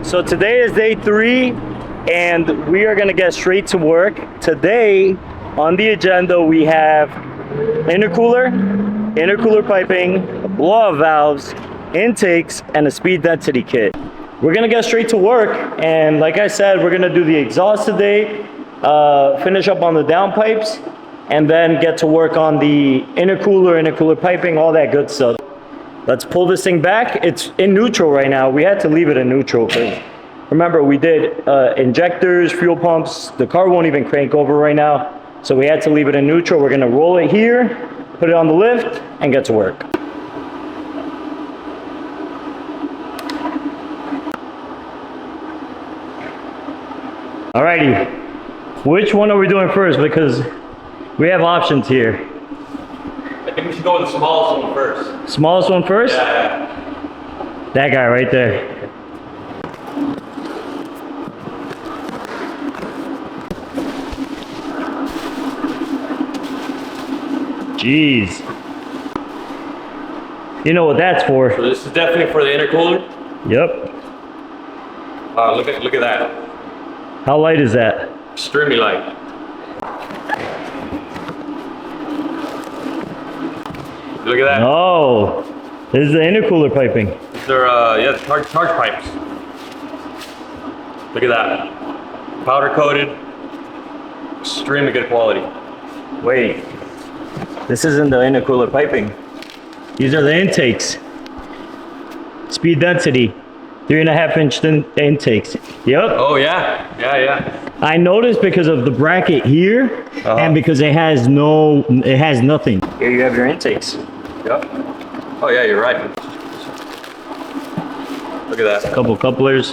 So today is day 3 and we are gonna get straight to work. Today on the agenda we have intercooler piping, blow-off valves, intakes, and a speed density kit. We're gonna get straight to work, and like I said, we're gonna do the exhaust today, finish up on the downpipes, and then get to work on the intercooler piping, all that good stuff. Let's pull this thing back. It's in neutral right now. We had to leave it in neutral because remember, we did injectors, fuel pumps. The car won't even crank over right now, so we had to leave it in neutral. We're gonna roll it here, put it on the lift, and get to work. Alrighty, which one are we doing first? Because we have options here. I think we should go with the smallest one first. Smallest one first? Yeah. That guy right there. Jeez. You know what that's for. So this is definitely for the intercooler. Yep. Look at that. How light is that? Extremely light. Look at that. Oh, this is the intercooler piping. These are yeah, the charge pipes. Look at that. Powder coated. Extremely good quality. Wait, this isn't the intercooler piping. These are the intakes. Speed density, 3.5-inch intakes. Yep. Oh yeah. I noticed because of the bracket here, and because it has nothing. Here you have your intakes. Yep. Oh yeah, you're right. Look at that. A couple couplers.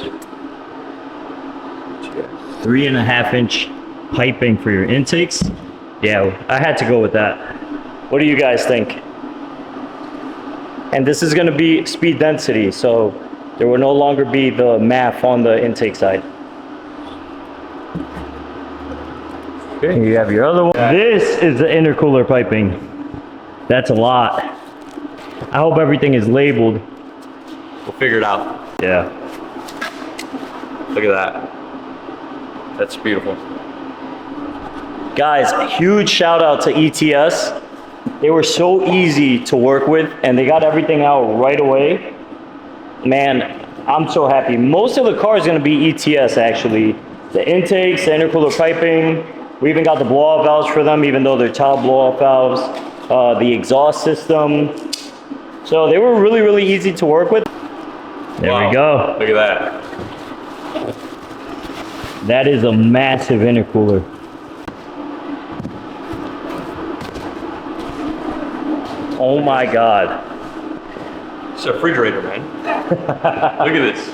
3.5-inch piping for your intakes. Yeah, I had to go with that. What do you guys think? And this is going to be speed density, so there will no longer be the MAF on the intake side. Okay. Here you have your other one. This is the intercooler piping. That's a lot. I hope everything is labeled. We'll figure it out. Yeah. Look at that. That's beautiful. Guys, huge shout out to ETS. They were so easy to work with and they got everything out right away. Man, I'm so happy. Most of the car is going to be ETS actually. The intakes, the intercooler piping. We even got the blow-off valves for them, even though they're child blow-off valves. The exhaust system. So they were really easy to work with. There Wow. we go. Look at that. That is a massive intercooler. Oh my God. It's a refrigerator, man. Look at this.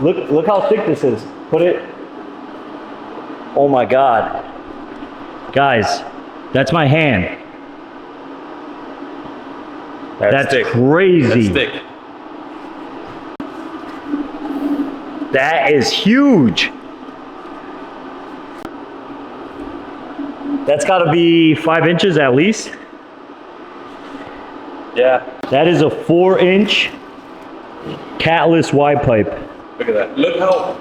Look how thick this is. Put it. Oh my God. Guys, that's my hand. That's thick. crazy. That's thick. That is huge. That's got to be 5 inches at least. Yeah. That is a 4-inch catless Y pipe. Look at that. Look how.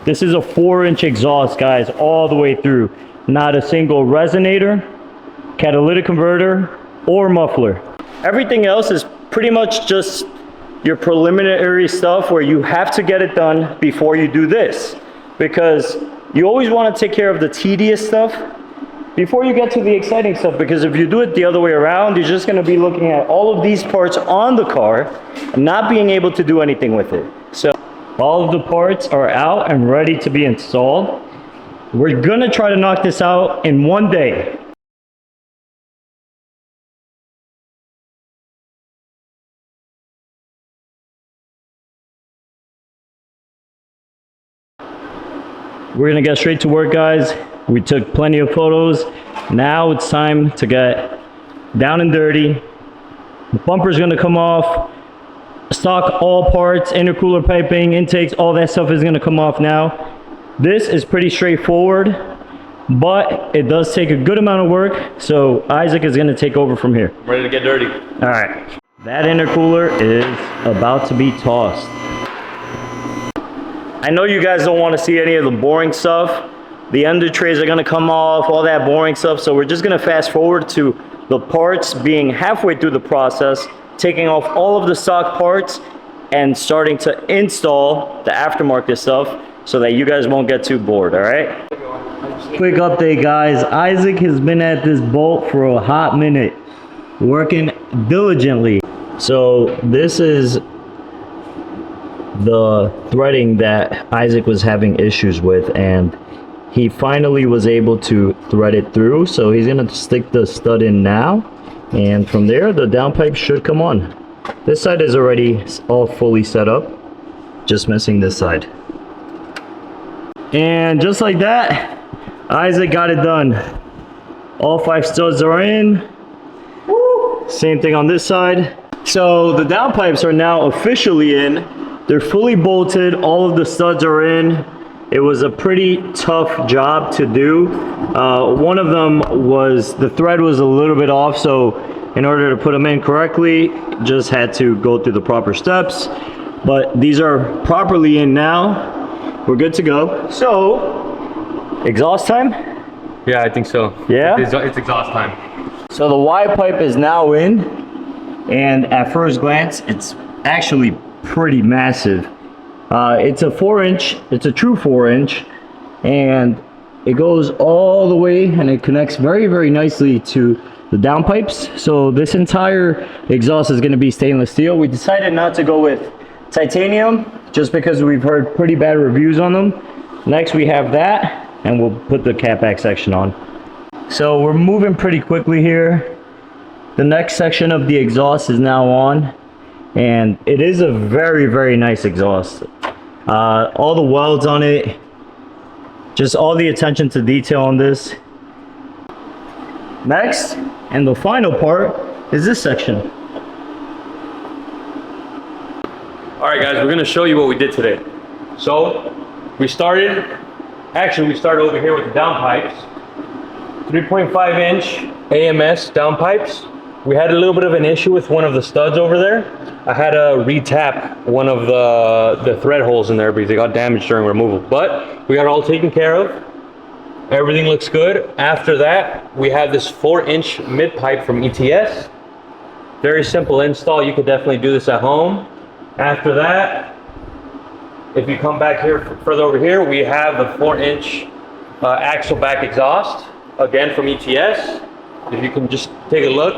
This is a 4-inch exhaust, guys, all the way through. Not a single resonator, catalytic converter, or muffler. Everything else is pretty much just your preliminary stuff where you have to get it done before you do this. Because you always want to take care of the tedious stuff before you get to the exciting stuff, because if you do it the other way around, you're just going to be looking at all of these parts on the car and not being able to do anything with it. So all of the parts are out and ready to be installed. We're going to try to knock this out in one day. We're going to get straight to work, guys. We took plenty of photos. Now it's time to get down and dirty. The bumper's gonna come off. Stock all parts, intercooler piping, intakes, all that stuff is gonna come off now. This is pretty straightforward, but it does take a good amount of work. So Isaac is gonna take over from here. I'm ready to get dirty. All right. That intercooler is about to be tossed. I know you guys don't want to see any of the boring stuff. The under trays are gonna come off, all that boring stuff. So we're just gonna fast forward to the parts being halfway through the process, taking off all of the stock parts and starting to install the aftermarket stuff so that you guys won't get too bored, all right? Quick update, guys. Isaac has been at this bolt for a hot minute, working diligently. So this is the threading that Isaac was having issues with, and he finally was able to thread it through. So he's gonna stick the stud in now, and from there the downpipe should come on. This side is already all fully set up, just missing this side. And just like that, Isaac got it done. All 5 studs are in. Woo! Same thing on this side. So the downpipes are now officially in. They're fully bolted, all of the studs are in. It was a pretty tough job to do. One of them was, the thread was a little bit off, so in order to put them in correctly, just had to go through the proper steps. But these are properly in now. We're good to go. So, exhaust time? Yeah, I think so. Yeah? It's exhaust time. So the Y pipe is now in, and at first glance, it's actually pretty massive. It's a 4-inch, it's a true 4-inch, and it goes all the way and it connects very, very nicely to the downpipes. So this entire exhaust is going to be stainless steel. We decided not to go with titanium just because we've heard pretty bad reviews on them. Next we have that, and we'll put the catback section on. So we're moving pretty quickly here. The next section of the exhaust is now on, and it is a very, very nice exhaust. All the welds on it, just all the attention to detail on this. Next, and the final part, is this section. All right, guys, we're gonna show you what we did today. So we started over here with the downpipes. 3.5-inch AMS downpipes. We had a little bit of an issue with one of the studs over there. I had to re-tap one of the thread holes in there because they got damaged during removal. But we got it all taken care of. Everything looks good. After that, we have this 4-inch mid pipe from ETS. Very simple install. You could definitely do this at home. After that, if you come back here, further over here, we have the 4-inch axle back exhaust, again from ETS. If you can just take a look,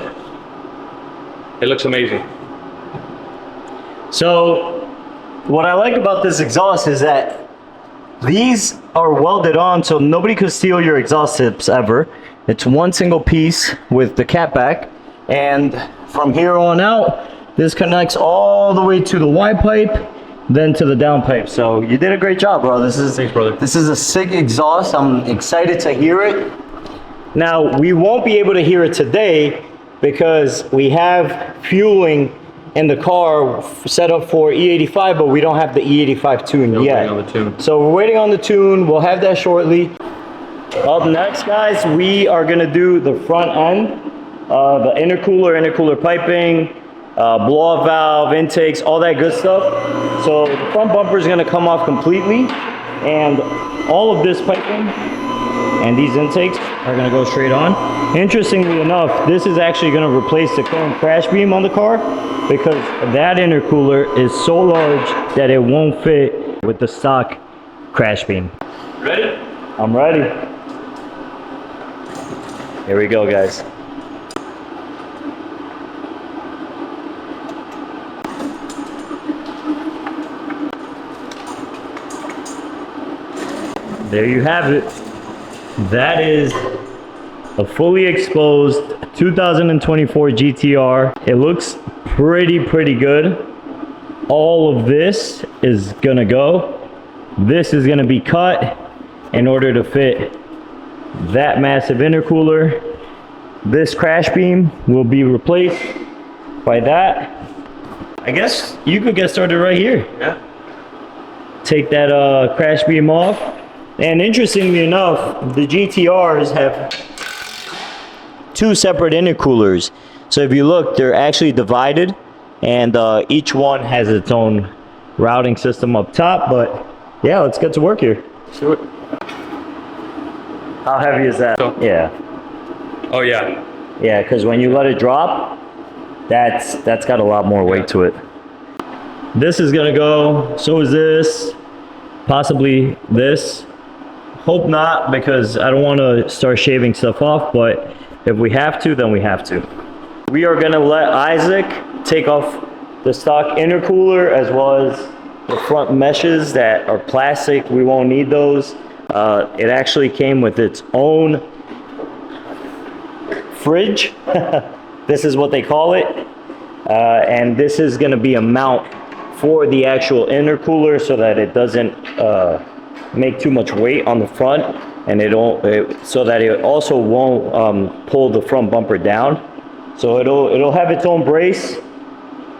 it looks amazing. So what I like about this exhaust is that these are welded on, so nobody could steal your exhaust tips ever. It's one single piece with the catback, and from here on out, this connects all the way to the Y pipe, then to the down pipe. So you did a great job, bro. Thanks, brother. This is a sick exhaust. I'm excited to hear it. Now, we won't be able to hear it today because we have fueling in the car set up for E85, but we don't have the E85 tune yet. On the tune. So we're waiting on the tune. We'll have that shortly. Up next, guys, we are gonna do the front end, the intercooler piping, blow-off valve, intakes, all that good stuff. So the front bumper is gonna come off completely, and all of this piping and these intakes are gonna go straight on. Interestingly enough, this is actually gonna replace the current crash beam on the car because that intercooler is so large that it won't fit with the stock crash beam. Ready? I'm ready. Here we go, guys. There you have it. That is a fully exposed 2024 GTR. It looks pretty good. All of this is gonna go. This is gonna be cut in order to fit that massive intercooler. This crash beam will be replaced by that. I guess you could get started right here. Yeah. Take that crash beam off. And interestingly enough, the GTRs have two separate intercoolers. So if you look, they're actually divided. and each one has its own routing system up top. But yeah, let's get to work here. Let's do it. How heavy is that? So- Yeah, Oh yeah. yeah, because when you let it drop, that's got a lot more weight to it. This is gonna go, so is this, possibly this. Hope not, because I don't want to start shaving stuff off, but if we have to, then we have to. We are gonna let Isaac take off the stock intercooler as well as the front meshes that are plastic. We won't need those. It actually came with its own fridge. This is what they call it. And this is gonna be a mount for the actual intercooler so that it doesn't make too much weight on the front, and so that it also won't pull the front bumper down. So it'll have its own brace.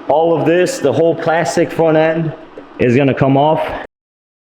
All of this, the whole plastic front end, is gonna come off.